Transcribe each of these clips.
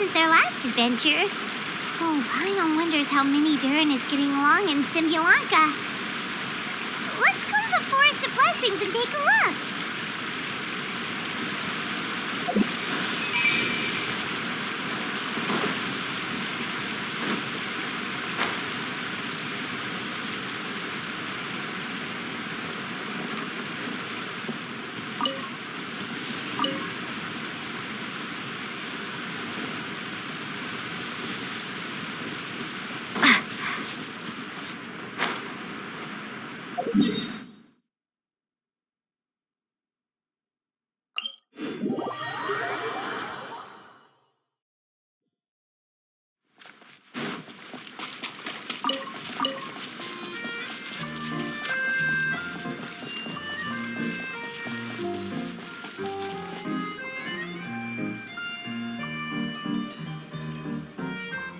since our last adventure. Oh, Paimon wonders how Minnie Durin is getting along in Simbulanka. Let's go to the Forest of Blessings and take a look.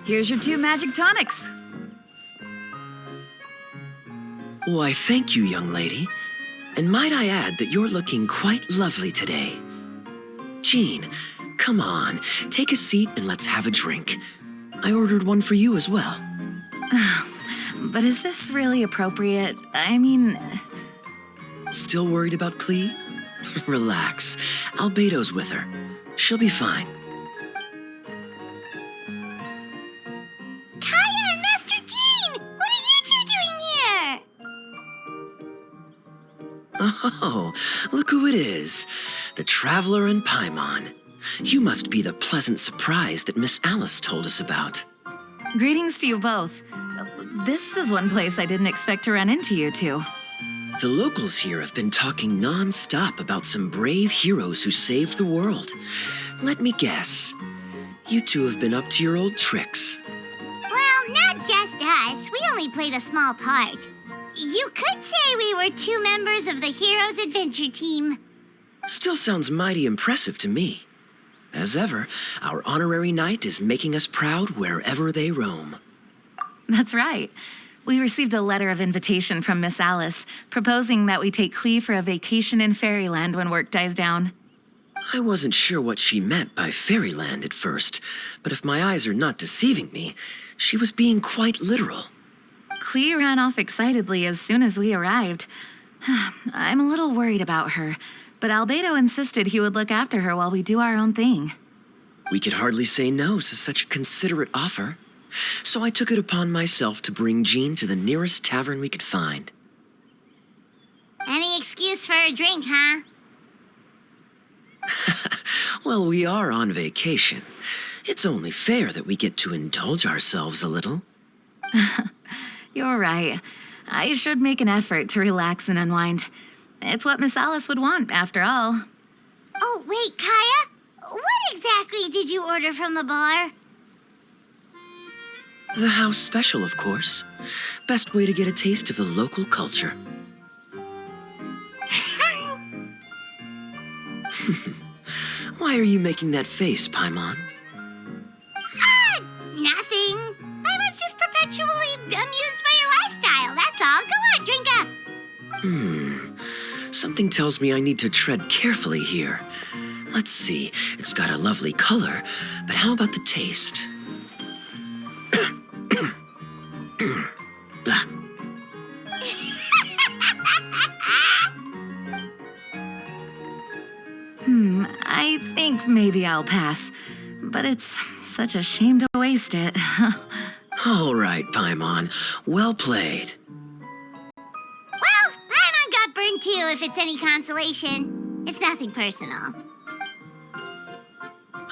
Here's your 2 magic tonics. Why, thank you, young lady. And might I add that you're looking quite lovely today. Jean, come on, take a seat and let's have a drink. I ordered one for you as well. But is this really appropriate? I mean... Still worried about Klee? Relax. Albedo's with her. She'll be fine. Kaya and Master Jean! What are you two doing here? Oh, look who it is. The Traveler and Paimon. You must be the pleasant surprise that Miss Alice told us about. Greetings to you both. This is one place I didn't expect to run into you two. The locals here have been talking non-stop about some brave heroes who saved the world. Let me guess. You two have been up to your old tricks. Well, not just us. We only played a small part. You could say we were 2 members of the Heroes Adventure Team. Still sounds mighty impressive to me. As ever, our honorary knight is making us proud wherever they roam. That's right. We received a letter of invitation from Miss Alice, proposing that we take Klee for a vacation in Fairyland when work dies down. I wasn't sure what she meant by Fairyland at first, but if my eyes are not deceiving me, she was being quite literal. Klee ran off excitedly as soon as we arrived. I'm a little worried about her, but Albedo insisted he would look after her while we do our own thing. We could hardly say no to such a considerate offer, so I took it upon myself to bring Jean to the nearest tavern we could find. Any excuse for a drink, huh? Well, we are on vacation. It's only fair that we get to indulge ourselves a little. You're right. I should make an effort to relax and unwind. It's what Miss Alice would want, after all. Oh, wait, Kaya? What exactly did you order from the bar? The house special, of course. Best way to get a taste of the local culture. Why are you making that face, Paimon? Nothing. I was just perpetually amused by your lifestyle, that's all. Go on, drink up. Something tells me I need to tread carefully here. Let's see, it's got a lovely color, but how about the taste? Ah. I think maybe I'll pass, but it's such a shame to waste it. All right, Paimon. Well played. Well, Paimon got burned too, if it's any consolation. It's nothing personal.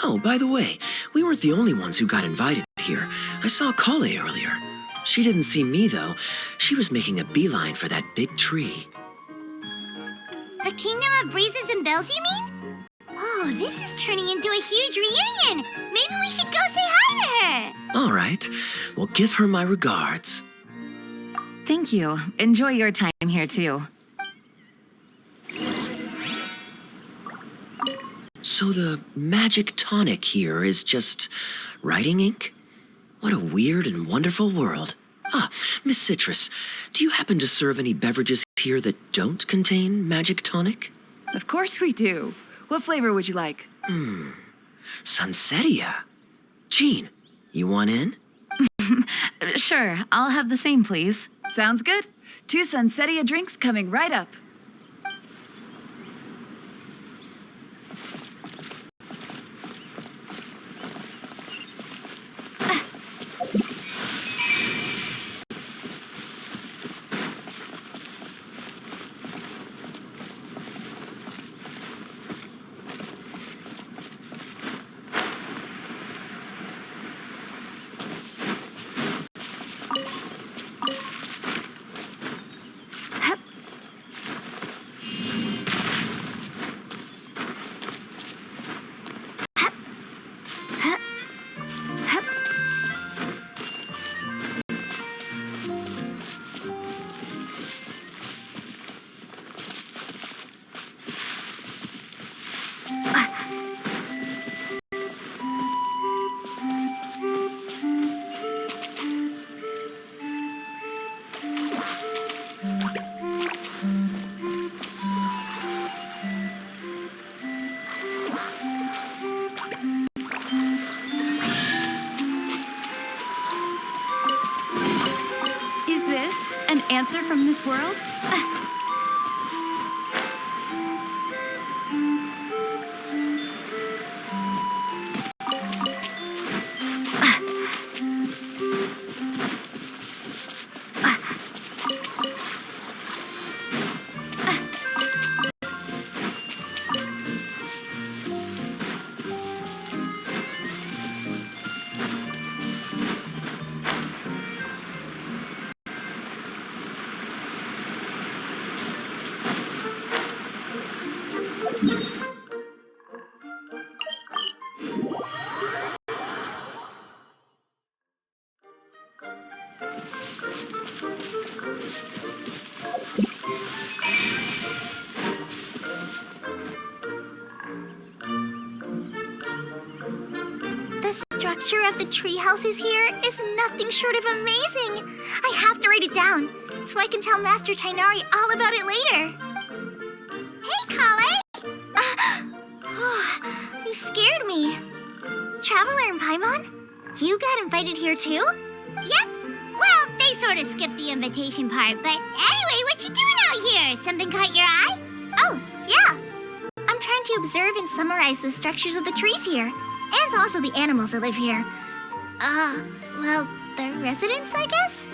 Oh, by the way, we weren't the only ones who got invited here. I saw Kale earlier. She didn't see me, though. She was making a beeline for that big tree. The Kingdom of Breezes and Bells, you mean? Oh, this is turning into a huge reunion. Maybe we should go say hi to her. All right. Well, give her my regards. Thank you. Enjoy your time here, too. So the magic tonic here is just writing ink? What a weird and wonderful world. Ah, Miss Citrus, do you happen to serve any beverages here that don't contain magic tonic? Of course we do. What flavor would you like? Sunsetia. Jean, you want in? Sure, I'll have the same, please. Sounds good. 2 Sunsetia drinks coming right up. Is this an answer from this world? The structure of the tree houses here is nothing short of amazing. I have to write it down so I can tell Master Tainari all about it later. Hey, Kale! You scared me. Traveler and Paimon, you got invited here too? Yep. Well, they sort of skipped the invitation part, but anyway, what you doing out here? Something caught your eye? Oh, yeah. I'm trying to observe and summarize the structures of the trees here, and also the animals that live here. Well, the residents, I guess?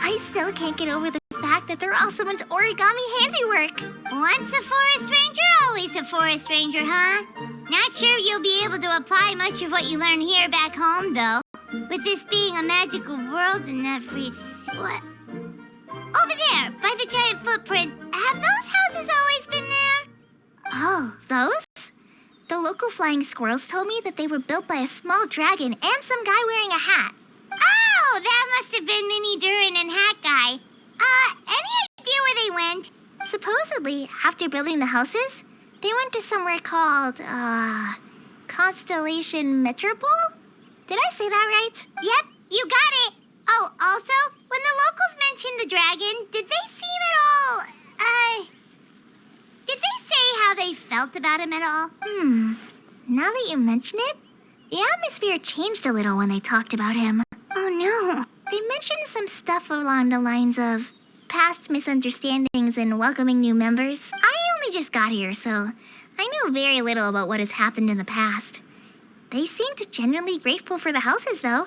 I still can't get over the fact that they're all someone's origami handiwork. Once a forest ranger, always a forest ranger, huh? Not sure you'll be able to apply much of what you learn here back home, though. With this being a magical world and everything. What? Over there, by the giant footprint. Have those houses always been there? Oh, those? The local flying squirrels told me that they were built by a small dragon and some guy wearing a hat. Oh, that must have been Mini Durin and Hat Guy. Any idea where they went? Supposedly, after building the houses, they went to somewhere called, Constellation Metropole? Did I say that right? Yep, you got it. Oh, also, when the locals mentioned the dragon, did they seem at all, did they say how they felt about him at all? Now that you mention it, the atmosphere changed a little when they talked about him. Oh no, they mentioned some stuff along the lines of past misunderstandings and welcoming new members. I only just got here, so I know very little about what has happened in the past. They seemed genuinely grateful for the houses, though,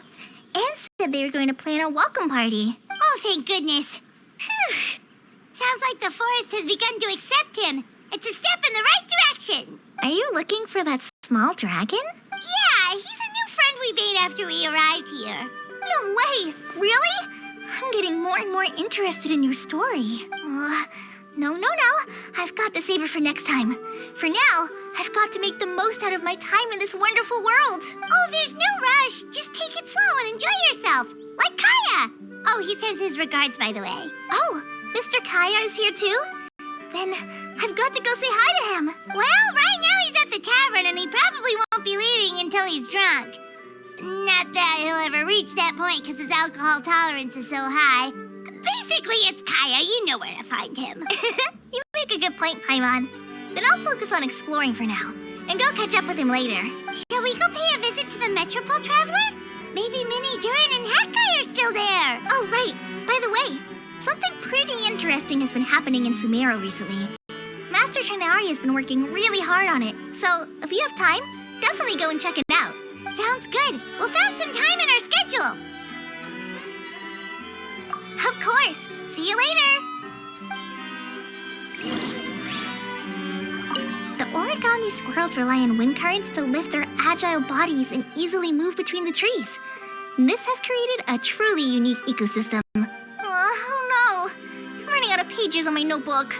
and said they were going to plan a welcome party. Oh, thank goodness. Whew. Sounds like the forest has begun to accept him. It's a step in the right direction. Are you looking for that small dragon? Yeah, he's a new friend we made after we arrived here. No way! Really? I'm getting more and more interested in your story. No. I've got to save it for next time. For now, I've got to make the most out of my time in this wonderful world. Oh, there's no rush. Just take it slow and enjoy yourself. Like Kaya. Oh, he sends his regards, by the way. Oh, Mr. Kaya is here too? Then I've got to go say hi to him. Well, right now he's at the tavern and he probably won't be leaving until he's drunk. Not that he'll ever reach that point because his alcohol tolerance is so high. Basically, it's Kaya. You know where to find him. You make a good point, Paimon. Then I'll focus on exploring for now and go catch up with him later. Shall we go pay a visit to the Metropole Traveler? Maybe Minnie, Durin, and Hat Guy are still there. Oh, right. By the way, something pretty interesting has been happening in Sumeru recently. Master Shinari has been working really hard on it, so if you have time, definitely go and check it out. Sounds good. We'll find some time in our schedule. Of course. See you later. The origami squirrels rely on wind currents to lift their agile bodies and easily move between the trees. This has created a truly unique ecosystem. Oh no! I'm running out of pages on my notebook.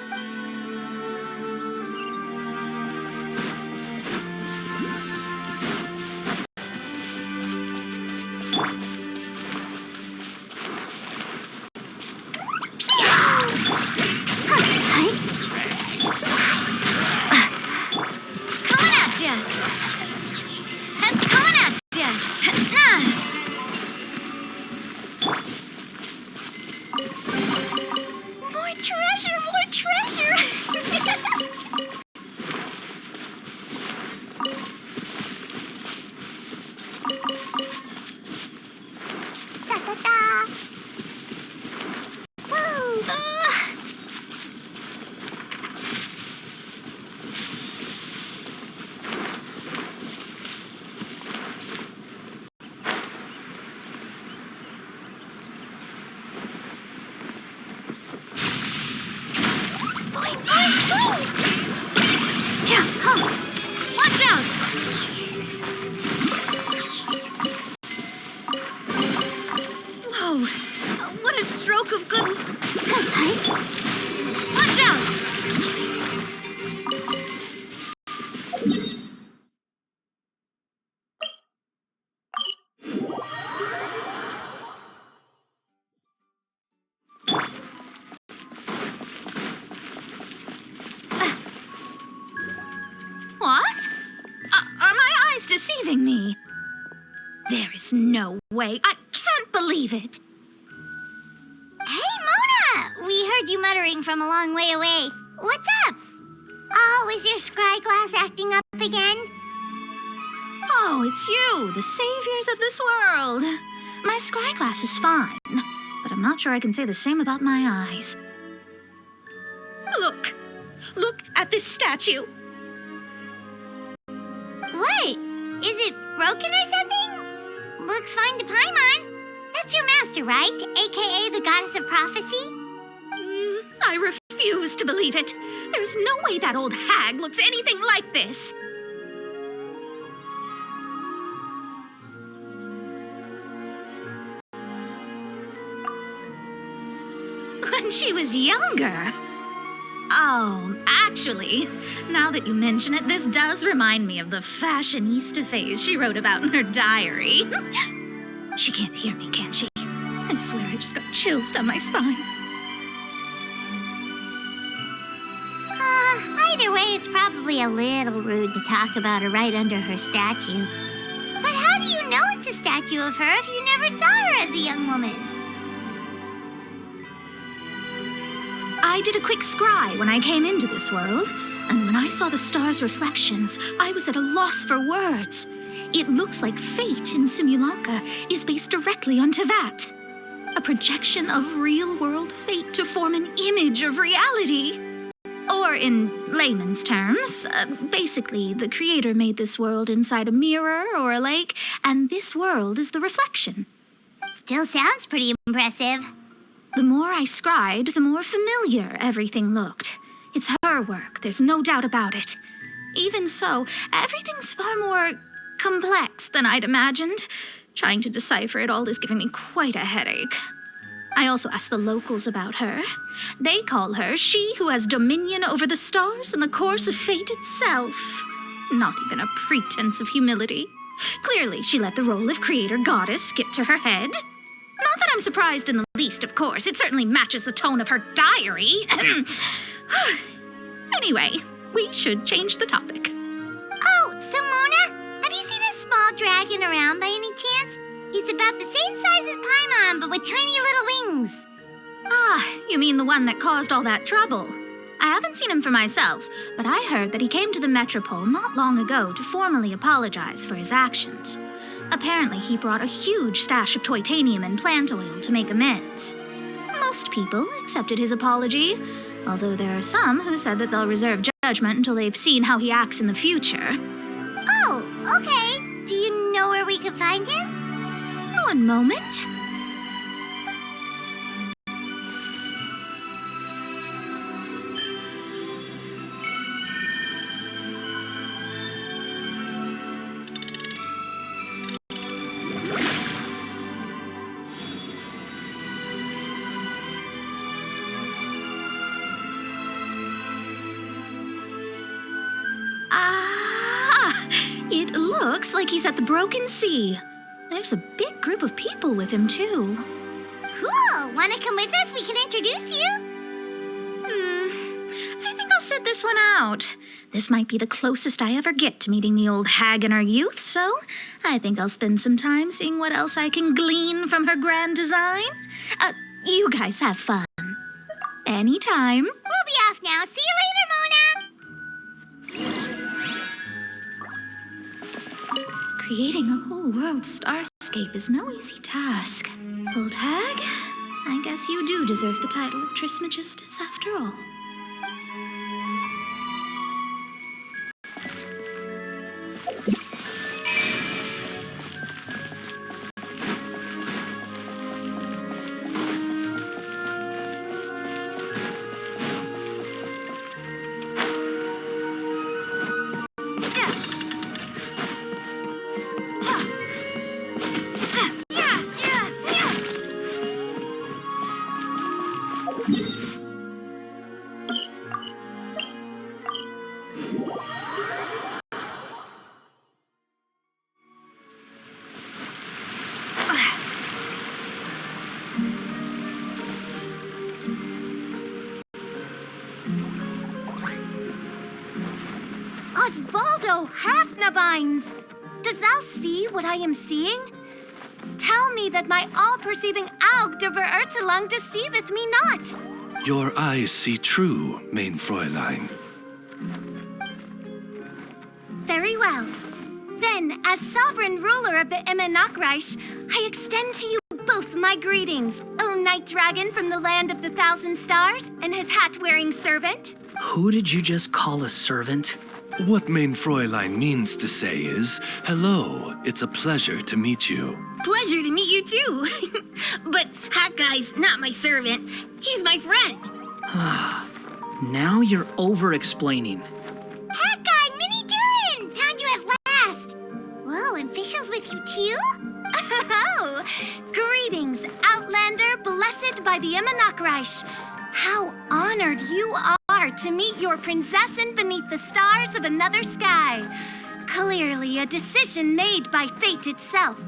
Deceiving me. There is no way. I can't believe it. Hey, Mona! We heard you muttering from a long way away. What's up? Oh, is your scry glass acting up again? Oh, it's you, the saviors of this world. My scry glass is fine, but I'm not sure I can say the same about my eyes. Look at this statue. What? Is it broken or something? Looks fine to Paimon. That's your master, right? AKA the goddess of prophecy? I refuse to believe it. There's no way that old hag looks anything like this. When she was younger. Oh, actually, now that you mention it, this does remind me of the fashionista phase she wrote about in her diary. She can't hear me, can she? I swear I just got chills down my spine. Either way, it's probably a little rude to talk about her right under her statue. But how do you know it's a statue of her if you never saw her as a young woman? I did a quick scry when I came into this world, and when I saw the stars' reflections, I was at a loss for words. It looks like fate in Simulanka is based directly on Tevat, a projection of real-world fate to form an image of reality. Or in layman's terms, basically the creator made this world inside a mirror or a lake, and this world is the reflection. Still sounds pretty impressive. The more I scried, the more familiar everything looked. It's her work, there's no doubt about it. Even so, everything's far more complex than I'd imagined. Trying to decipher it all is giving me quite a headache. I also asked the locals about her. They call her she who has dominion over the stars and the course of fate itself. Not even a pretense of humility. Clearly, she let the role of creator goddess get to her head. Not that I'm surprised in the least, of course. It certainly matches the tone of her diary. Anyway, we should change the topic. Oh, so Mona, have you seen a small dragon around by any chance? He's about the same size as Paimon, but with tiny little wings. Ah, you mean the one that caused all that trouble? I haven't seen him for myself, but I heard that he came to the Metropole not long ago to formally apologize for his actions. Apparently, he brought a huge stash of Titanium and plant oil to make amends. Most people accepted his apology, although there are some who said that they'll reserve judgment until they've seen how he acts in the future. Oh, okay. Do you know where we can find him? One moment. It looks like he's at the Broken Sea. There's a big group of people with him, too. Cool. Want to come with us? We can introduce you. I think I'll sit this one out. This might be the closest I ever get to meeting the old hag in her youth, so I think I'll spend some time seeing what else I can glean from her grand design. You guys have fun. Anytime. We'll be off now. See you later, Mona. Creating a whole world starscape is no easy task. Old hag, I guess you do deserve the title of Trismegistus after all. Osvaldo Hafnavines! Does thou see what I am seeing? Tell me that my all-perceiving Aug de Verurtelung deceiveth me not. Your eyes see true, mein Fräulein. Very well. Then, as sovereign ruler of the Immenachreich, I extend to you both my greetings, O Night Dragon from the land of the Thousand Stars and his hat-wearing servant. Who did you just call a servant? What mein Fräulein means to say is, hello, it's a pleasure to meet you. Pleasure to meet you too. But Hat Guy's not my servant. He's my friend. Now you're over-explaining. Hat guy, Minnie Durin! Found you at last. Whoa, and Fishel's with you too? Oh, greetings, Outlander blessed by the Immenachreich. How honored you are to meet your prinzessin beneath the stars of another sky. Clearly a decision made by fate itself.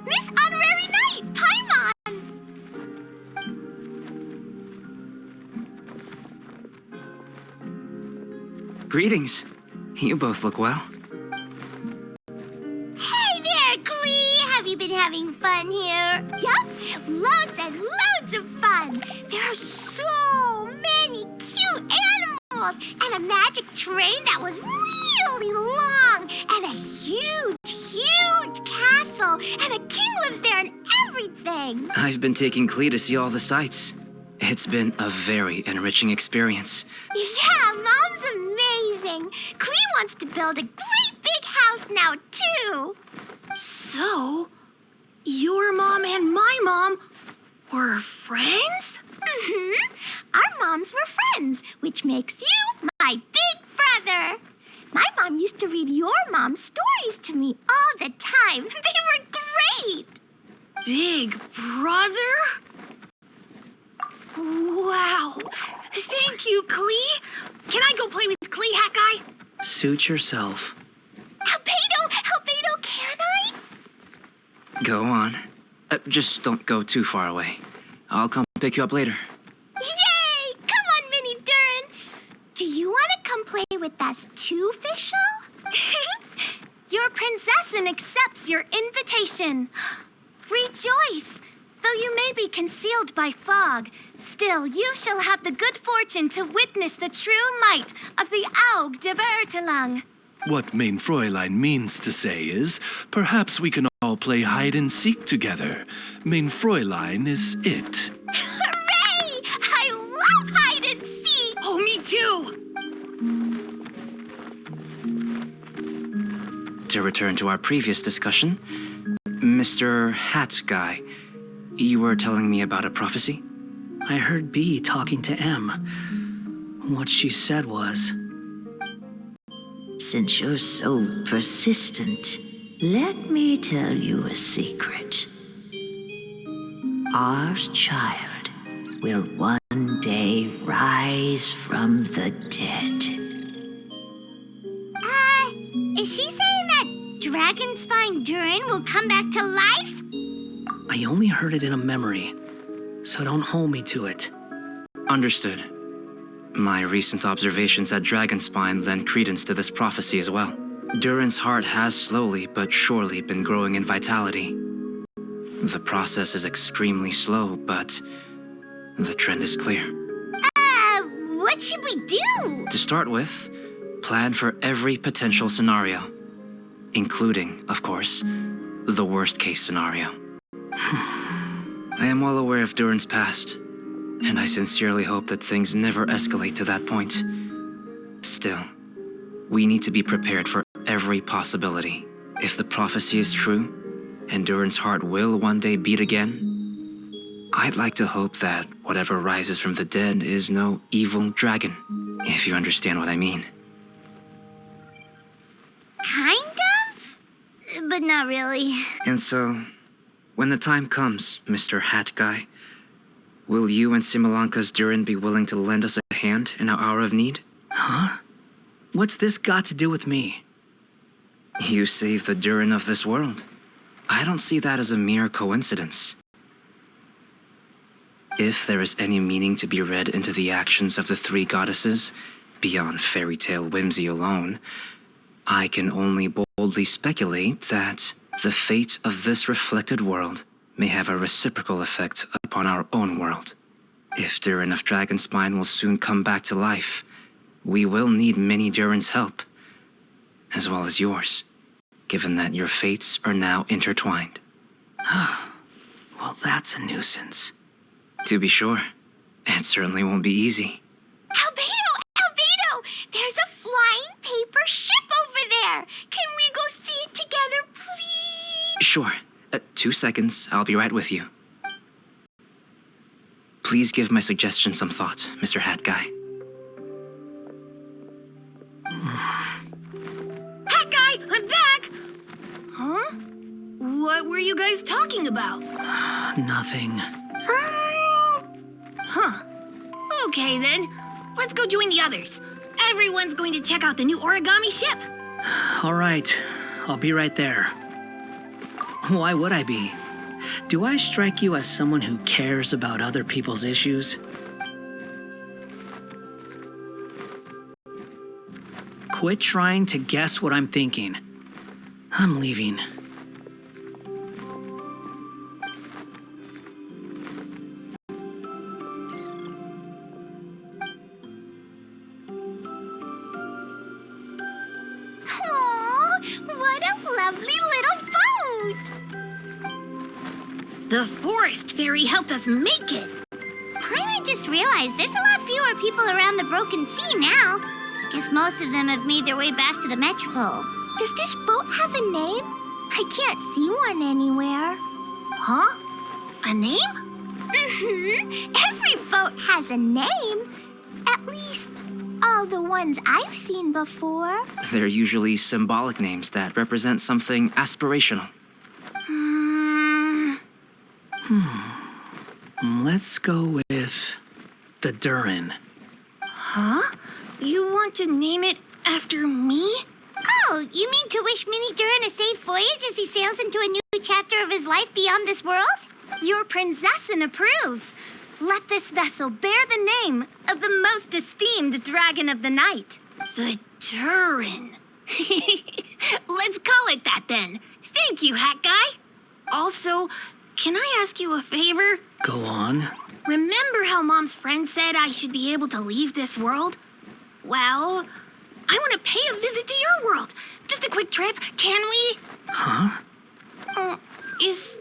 Miss Honorary Knight, Paimon! Greetings. You both look well. Hey there, Glee! Have you been having fun here? Yup, loads and loads of fun. There are so many cute animals and a magic train that was really long and a huge, huge castle and a king lives there and everything. I've been taking Klee to see all the sights. It's been a very enriching experience. Yeah, Mom's amazing. Clee wants to build a great big house now, too. So, your mom and my mom were friends? Mm-hmm. Our moms were friends, which makes you my big brother. My mom used to read your mom's stories to me all the time. They were great. Big brother? Wow. Thank you, Klee. Can I go play with Klee, Hat Guy? Suit yourself. Albedo, can I? Go on. Just don't go too far away. I'll come pick you up later. Yay! Come on, Minnie Durin. Do you want to come play with us too, Fischl? Your prinzessin accepts your invitation. Rejoice! The Though you may be concealed by fog, still you shall have the good fortune to witness the true might of the Aug de Bertelang. What Mein Fräulein means to say is, perhaps we can all play hide and seek together. Mein Fräulein is it. Hooray! I love hide and seek! Oh, me too! To return to our previous discussion, Mr. Hat Guy, you were telling me about a prophecy? I heard B talking to M. What she said was, Since you're so persistent, let me tell you a secret. Our child will one day rise from the dead. Is she saying that Dragon Spine Durin will come back to life? I only heard it in a memory, so don't hold me to it. Understood. My recent observations at Dragonspine lend credence to this prophecy as well. Durin's heart has slowly but surely been growing in vitality. The process is extremely slow, but the trend is clear. What should we do? To start with, plan for every potential scenario, including, of course, the worst-case scenario. I am well aware of Durin's past, and I sincerely hope that things never escalate to that point. Still, we need to be prepared for every possibility. If the prophecy is true, and Durin's heart will one day beat again, I'd like to hope that whatever rises from the dead is no evil dragon, if you understand what I mean. Kind of? But not really. And so, when the time comes, Mr. Hat Guy, will you and Simolanka's Durin be willing to lend us a hand in our hour of need? Huh? What's this got to do with me? You saved the Durin of this world. I don't see that as a mere coincidence. If there is any meaning to be read into the actions of the three goddesses, beyond fairy tale whimsy alone, I can only boldly speculate that the fate of this reflected world may have a reciprocal effect upon our own world. If Durin of Dragonspine will soon come back to life, we will need many Durin's help, as well as yours, given that your fates are now intertwined. Well, that's a nuisance. To be sure, it certainly won't be easy. Albedo! Albedo! There's a flying paper ship over there! Can we go see it together, please? Sure. 2 seconds, I'll be right with you. Please give my suggestion some thought, Mr. Hat Guy. Hat Guy, I'm back! Huh? What were you guys talking about? Nothing. Huh. Okay then, let's go join the others. Everyone's going to check out the new origami ship. All right, I'll be right there. Why would I be? Do I strike you as someone who cares about other people's issues? Quit trying to guess what I'm thinking. I'm leaving. Aww, what a lovely little boat! The forest fairy helped us make it. Paimon just realized there's a lot fewer people around the Broken Sea now. Guess most of them have made their way back to the Metropole. Does this boat have a name? I can't see one anywhere. Huh? A name? Mm-hmm. Every boat has a name. At least, all the ones I've seen before. They're usually symbolic names that represent something aspirational. Let's go with the Durin. Huh? You want to name it after me? Oh, you mean to wish Mini Durin a safe voyage as he sails into a new chapter of his life beyond this world? Your princessin approves. Let this vessel bear the name of the most esteemed dragon of the night. The Durin. Let's call it that then. Thank you, Hat Guy. Also, can I ask you a favor? Go on. Remember how Mom's friend said I should be able to leave this world? Well, I want to pay a visit to your world. Just a quick trip, can we? Huh? Is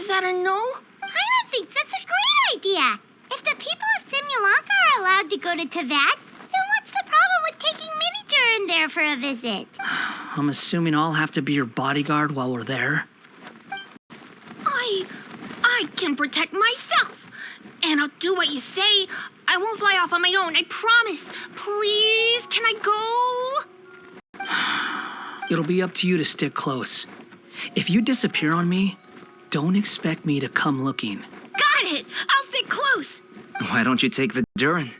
that a no? Paimon thinks that's a great idea. If the people of Simulanka are allowed to go to Teyvat, then what's the problem with taking Miniature in there for a visit? I'm assuming I'll have to be your bodyguard while we're there. I can protect myself. And I'll do what you say. I won't fly off on my own, I promise. Please, can I go? It'll be up to you to stick close. If you disappear on me, don't expect me to come looking. Got it! I'll stick close. Why don't you take the Durin?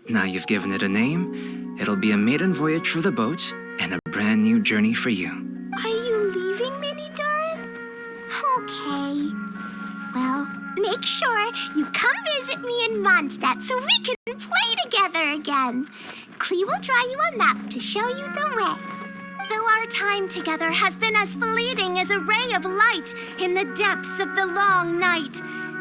Now you've given it a name, it'll be a maiden voyage for the boat and a brand new journey for you. Are you leaving, Mini Doran? Okay. Well, make sure you come visit me in Mondstadt so we can play together again. Klee will draw you a map to show you the way. Though our time together has been as fleeting as a ray of light in the depths of the long night,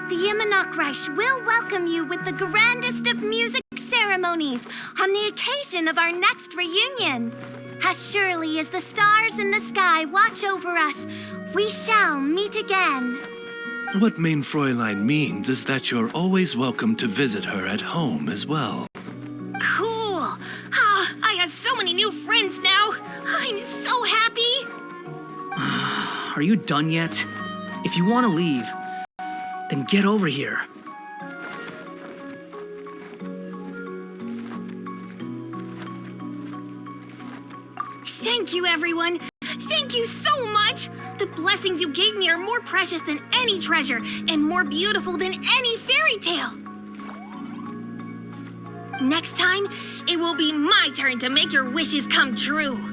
the Immonokreich will welcome you with the grandest of music ceremonies on the occasion of our next reunion. As surely as the stars in the sky watch over us, we shall meet again. What Main Fräulein means is that you're always welcome to visit her at home as well. Cool. I have so many new friends now. I'm so happy. Are you done yet? If you want to leave, then get over here. Thank you, everyone. Thank you so much. The blessings you gave me are more precious than any treasure and more beautiful than any fairy tale. Next time, it will be my turn to make your wishes come true.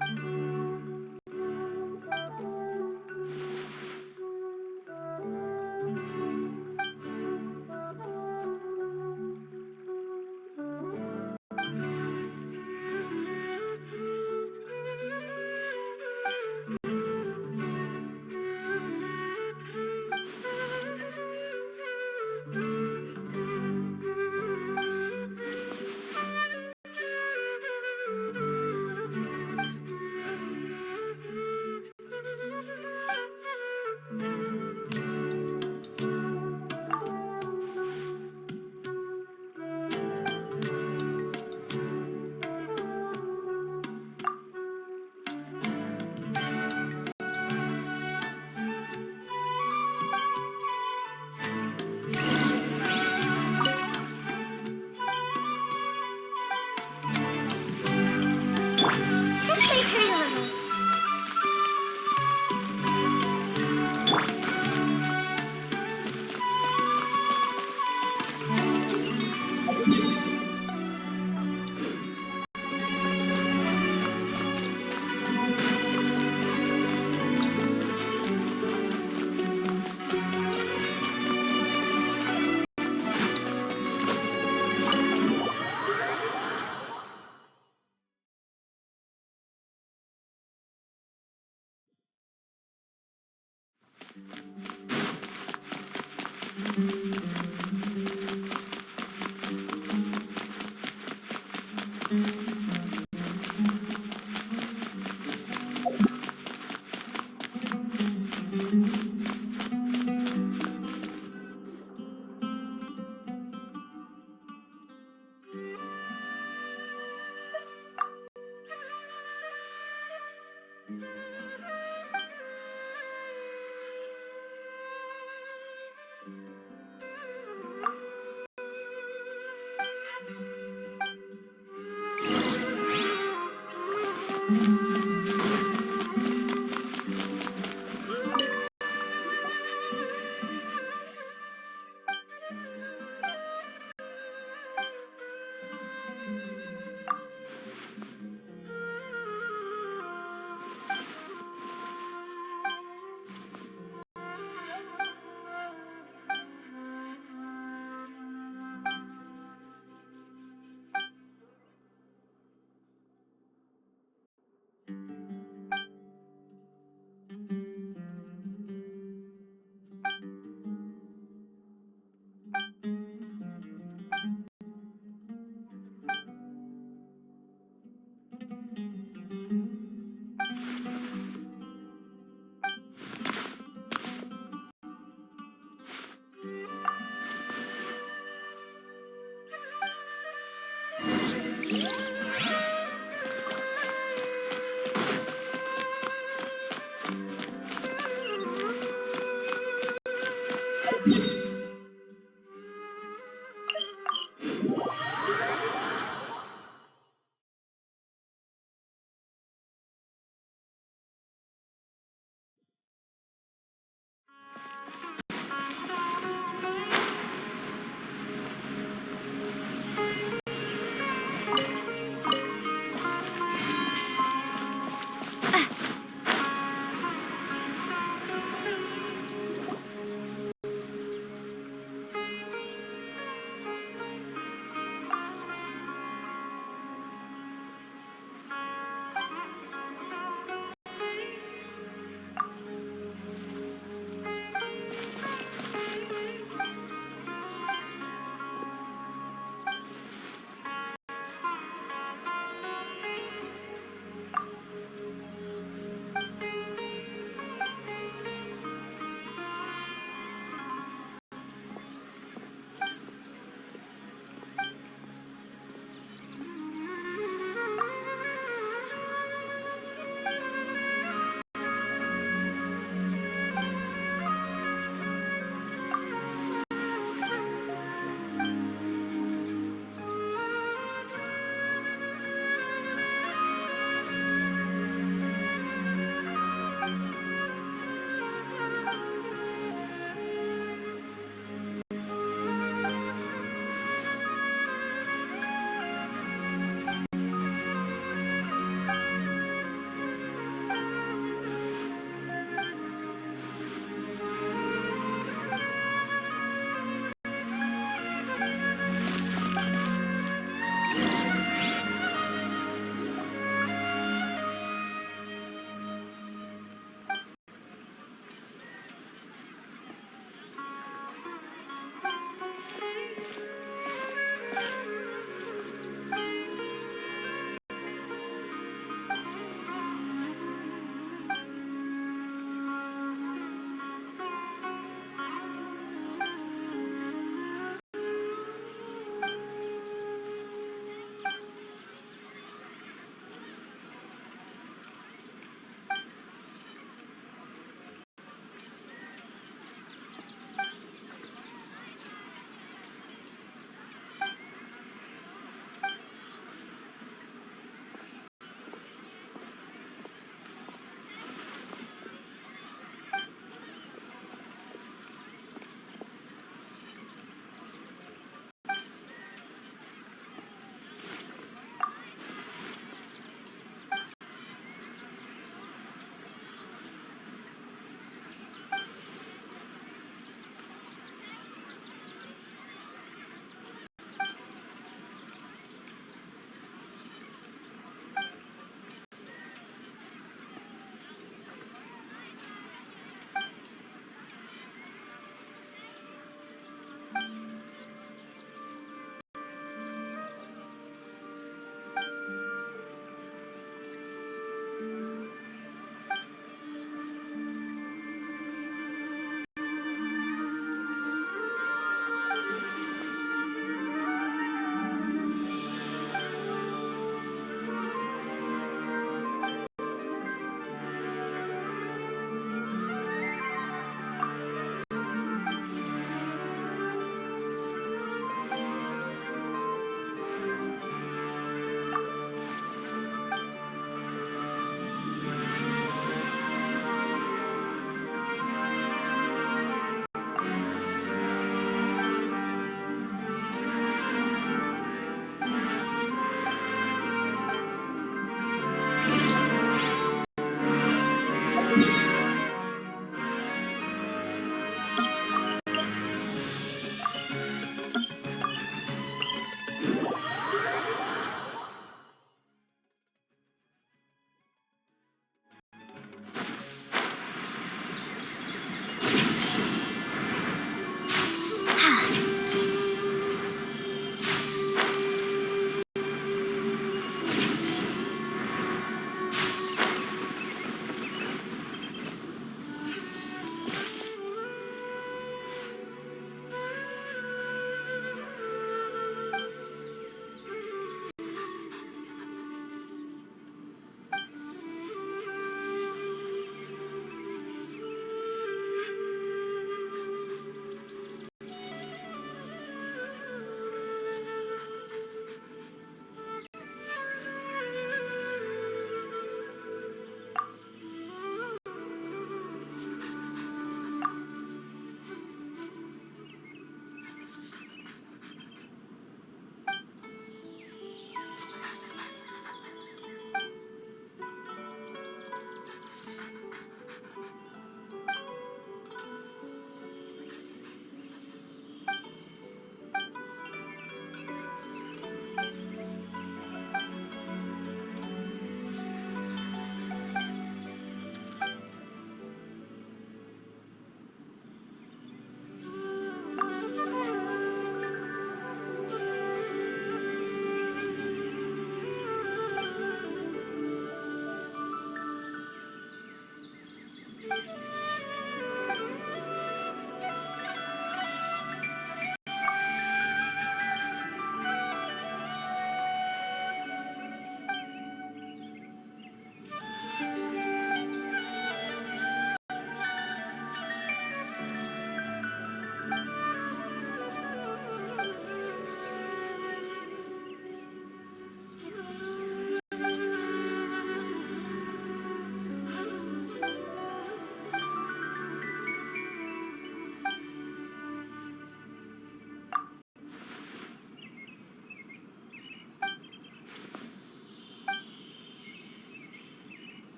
Let's play pretty little.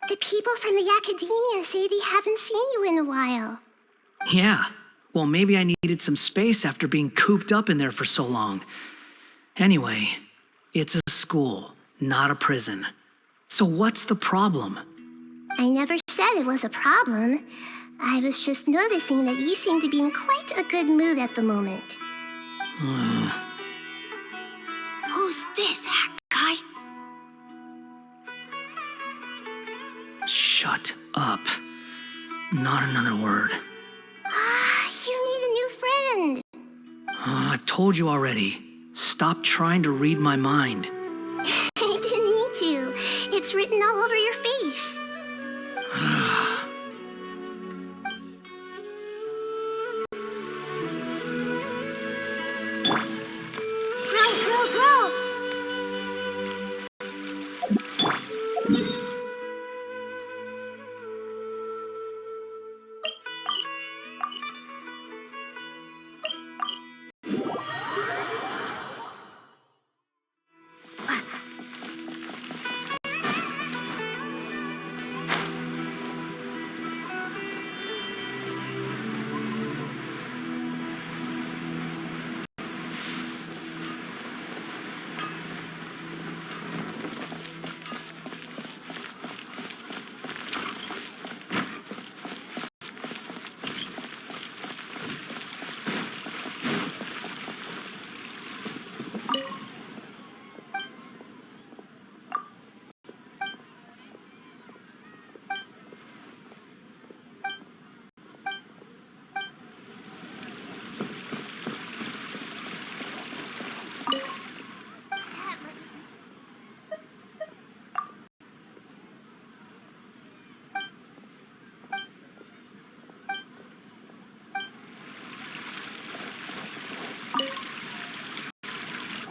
The people from the academia say they haven't seen you in a while. Yeah, well, maybe I needed some space after being cooped up in there for so long. Anyway, it's a school, not a prison. So what's the problem? I never said it was a problem. I was just noticing that you seem to be in quite a good mood at the moment. Who's this hack guy? Shut up. Not another word. You need a new friend. I've told you already. Stop trying to read my mind. I didn't need to. It's written all over your face. Grow.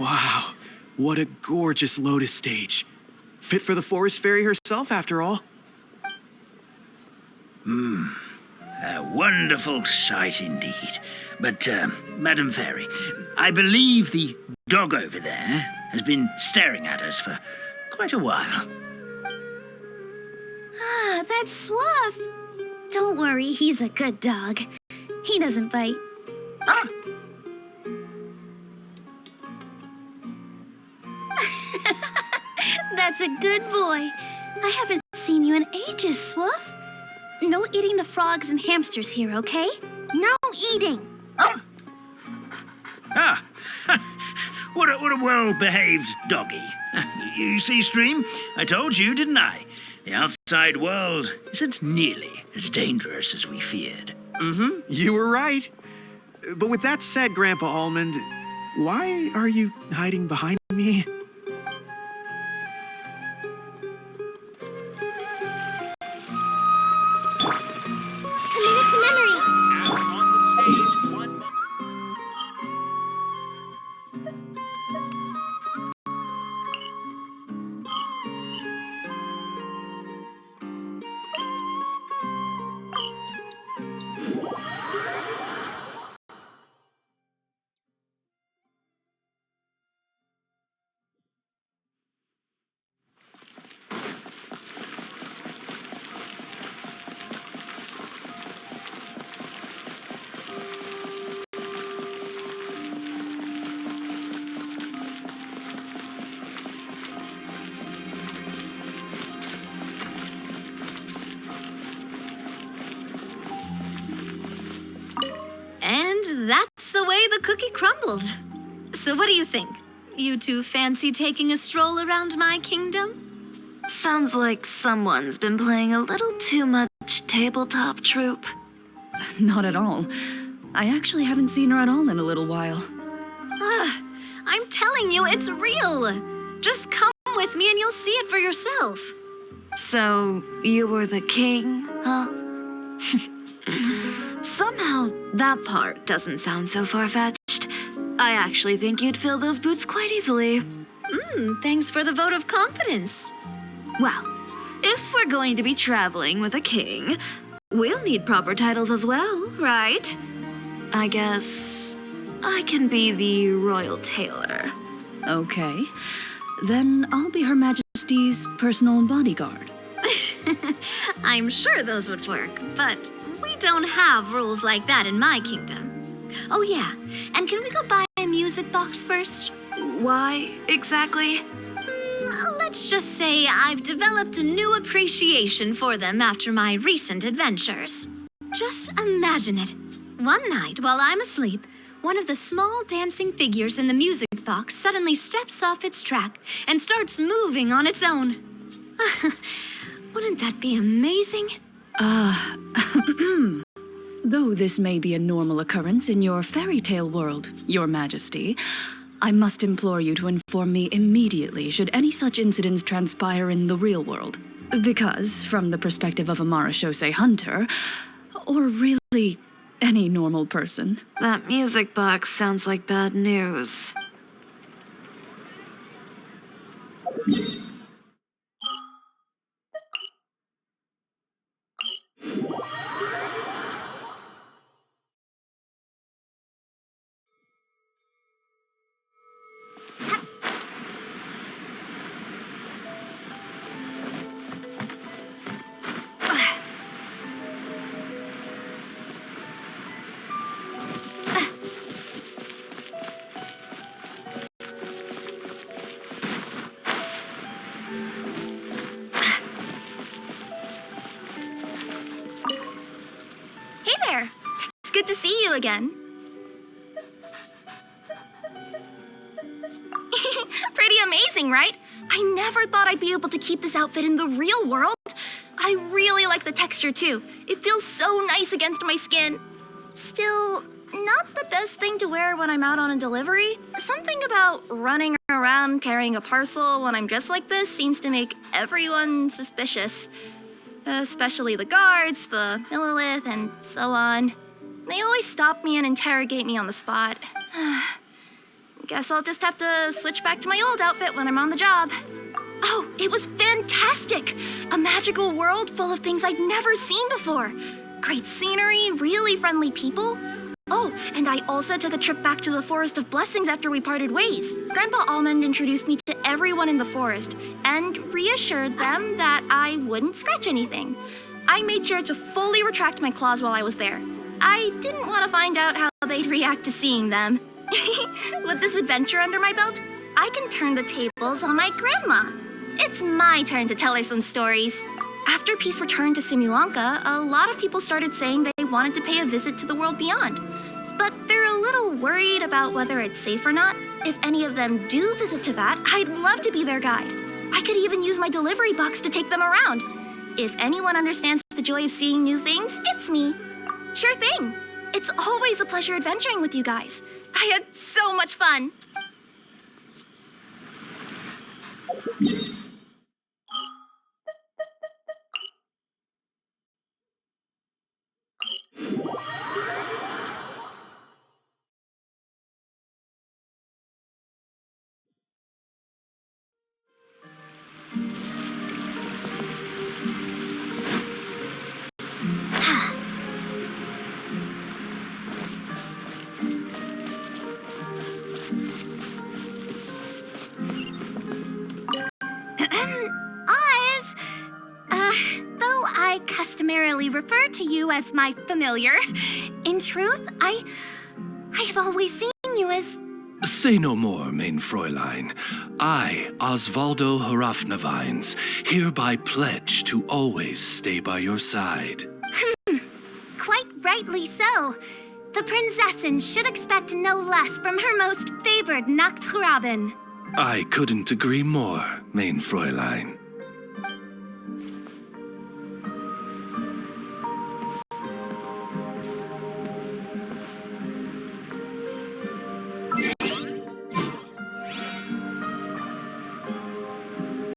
Wow, what a gorgeous lotus stage. Fit for the forest fairy herself, after all. A wonderful sight indeed. But, Madam Fairy, I believe the dog over there has been staring at us for quite a while. Ah, that's Swuff. Don't worry, he's a good dog. He doesn't bite. That's a good boy. I haven't seen you in ages, Swuff. No eating the frogs and hamsters here, okay? No eating. Ah, what a well-behaved doggy. You see, Stream, I told you, didn't I? The outside world isn't nearly as dangerous as we feared. You were right. But with that said, Grandpa Almond, why are you hiding behind me? A minute to memory. As on the stage, one... And that's the way the cookie crumbled. So what do you think? You two fancy taking a stroll around my kingdom? Sounds like someone's been playing a little too much tabletop troop. Not at all. I actually haven't seen her at all in a little while. I'm telling you, it's real. Just come with me and you'll see it for yourself. So, you were the king, huh? Somehow, that part doesn't sound so far-fetched. I actually think you'd fill those boots quite easily. Thanks for the vote of confidence. Well, if we're going to be traveling with a king, we'll need proper titles as well, right? I guess I can be the royal tailor. Okay. Then I'll be Her Majesty's personal bodyguard. I'm sure those would work, but we don't have rules like that in my kingdom. Oh yeah, and can we go buy a music box first? Why, exactly? Let's just say I've developed a new appreciation for them after my recent adventures. Just imagine it. One night, while I'm asleep, one of the small dancing figures in the music box suddenly steps off its track and starts moving on its own. Wouldn't that be amazing? Though this may be a normal occurrence in your fairy tale world, Your Majesty, I must implore you to inform me immediately should any such incidents transpire in the real world. Because, from the perspective of a Marachose hunter, or really any normal person, that music box sounds like bad news. Hey there. It's good to see you again. Pretty amazing, right? I never thought I'd be able to keep this outfit in the real world. I really like the texture too. It feels so nice against my skin. Still, not the best thing to wear when I'm out on a delivery. Something about running around carrying a parcel when I'm dressed like this seems to make everyone suspicious. Especially the guards, the Millilith, and so on. They always stop me and interrogate me on the spot. Guess I'll just have to switch back to my old outfit when I'm on the job. Oh, it was fantastic! A magical world full of things I'd never seen before. Great scenery, really friendly people. Oh, and I also took a trip back to the Forest of Blessings after we parted ways. Grandpa Almond introduced me to everyone in the forest and reassured them that I wouldn't scratch anything. I made sure to fully retract my claws while I was there. I didn't want to find out how they'd react to seeing them. With this adventure under my belt, I can turn the tables on my grandma. It's my turn to tell her some stories. After peace returned to Simulanka, a lot of people started saying they wanted to pay a visit to the world beyond. But they're a little worried about whether it's safe or not. If any of them do visit to that, I'd love to be their guide. I could even use my delivery box to take them around. If anyone understands the joy of seeing new things, it's me. Sure thing. It's always a pleasure adventuring with you guys. I had so much fun. Though I customarily refer to you as my familiar, in truth, I've always seen you as... Say no more, main Fräulein. I, Osvaldo Harafnavines, hereby pledge to always stay by your side. Quite rightly so. The Prinzessin should expect no less from her most favored Nachtgraben. I couldn't agree more, main Fräulein.